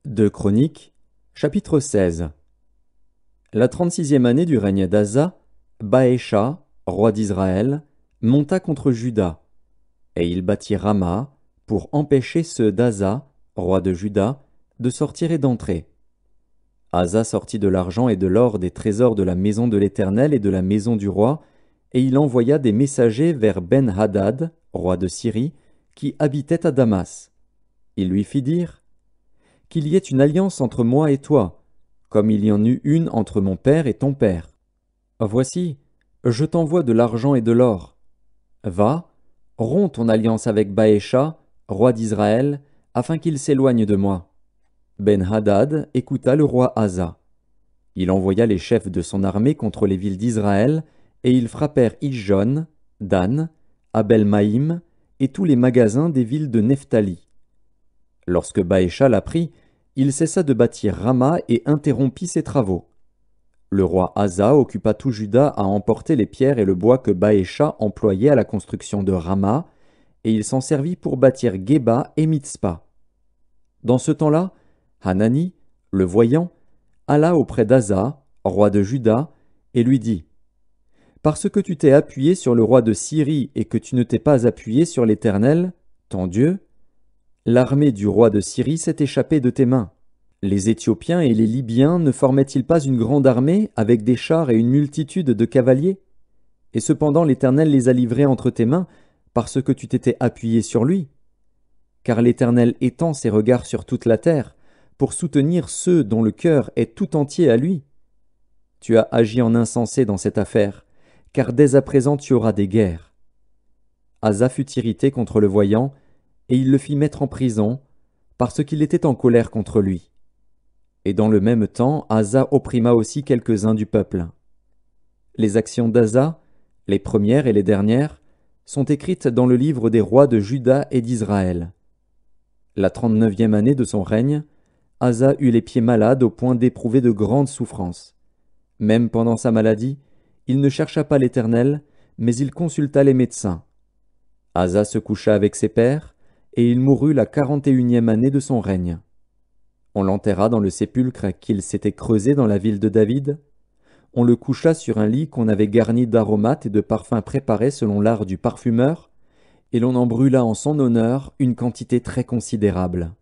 Deux Chroniques, chapitre 16. La 36e année du règne d'Asa, Baécha, roi d'Israël, monta contre Juda, et il bâtit Rama pour empêcher ceux d'Asa, roi de Juda, de sortir et d'entrer. Asa sortit de l'argent et de l'or des trésors de la maison de l'Éternel et de la maison du roi, et il envoya des messagers vers Ben-Hadad, roi de Syrie, qui habitait à Damas. Il lui fit dire: qu'il y ait une alliance entre moi et toi, comme il y en eut une entre mon père et ton père. Voici, je t'envoie de l'argent et de l'or. Va, romps ton alliance avec Baécha, roi d'Israël, afin qu'il s'éloigne de moi. Ben-Hadad écouta le roi Asa. Il envoya les chefs de son armée contre les villes d'Israël, et ils frappèrent Ijon, Dan, Abel-Maïm, et tous les magasins des villes de Nephtali. Lorsque Baécha l'apprit, il cessa de bâtir Rama et interrompit ses travaux. Le roi Asa occupa tout Juda à emporter les pierres et le bois que Baécha employait à la construction de Rama, et il s'en servit pour bâtir Géba et Mitzpa. Dans ce temps-là, Hanani, le voyant, alla auprès d'Asa, roi de Juda, et lui dit: Parce que tu t'es appuyé sur le roi de Syrie et que tu ne t'es pas appuyé sur l'Éternel, ton Dieu, l'armée du roi de Syrie s'est échappée de tes mains. Les Éthiopiens et les Libyens ne formaient-ils pas une grande armée avec des chars et une multitude de cavaliers? Et cependant l'Éternel les a livrés entre tes mains parce que tu t'étais appuyé sur lui. Car l'Éternel étend ses regards sur toute la terre pour soutenir ceux dont le cœur est tout entier à lui. Tu as agi en insensé dans cette affaire, car dès à présent tu auras des guerres. Asa fut irrité contre le voyant, et il le fit mettre en prison, parce qu'il était en colère contre lui. Et dans le même temps, Asa opprima aussi quelques-uns du peuple. Les actions d'Asa, les premières et les dernières, sont écrites dans le livre des rois de Juda et d'Israël. La 39e année de son règne, Asa eut les pieds malades au point d'éprouver de grandes souffrances. Même pendant sa maladie, il ne chercha pas l'Éternel, mais il consulta les médecins. Asa se coucha avec ses pères, et il mourut la 41e année de son règne. On l'enterra dans le sépulcre qu'il s'était creusé dans la ville de David. On le coucha sur un lit qu'on avait garni d'aromates et de parfums préparés selon l'art du parfumeur, et l'on en brûla en son honneur une quantité très considérable.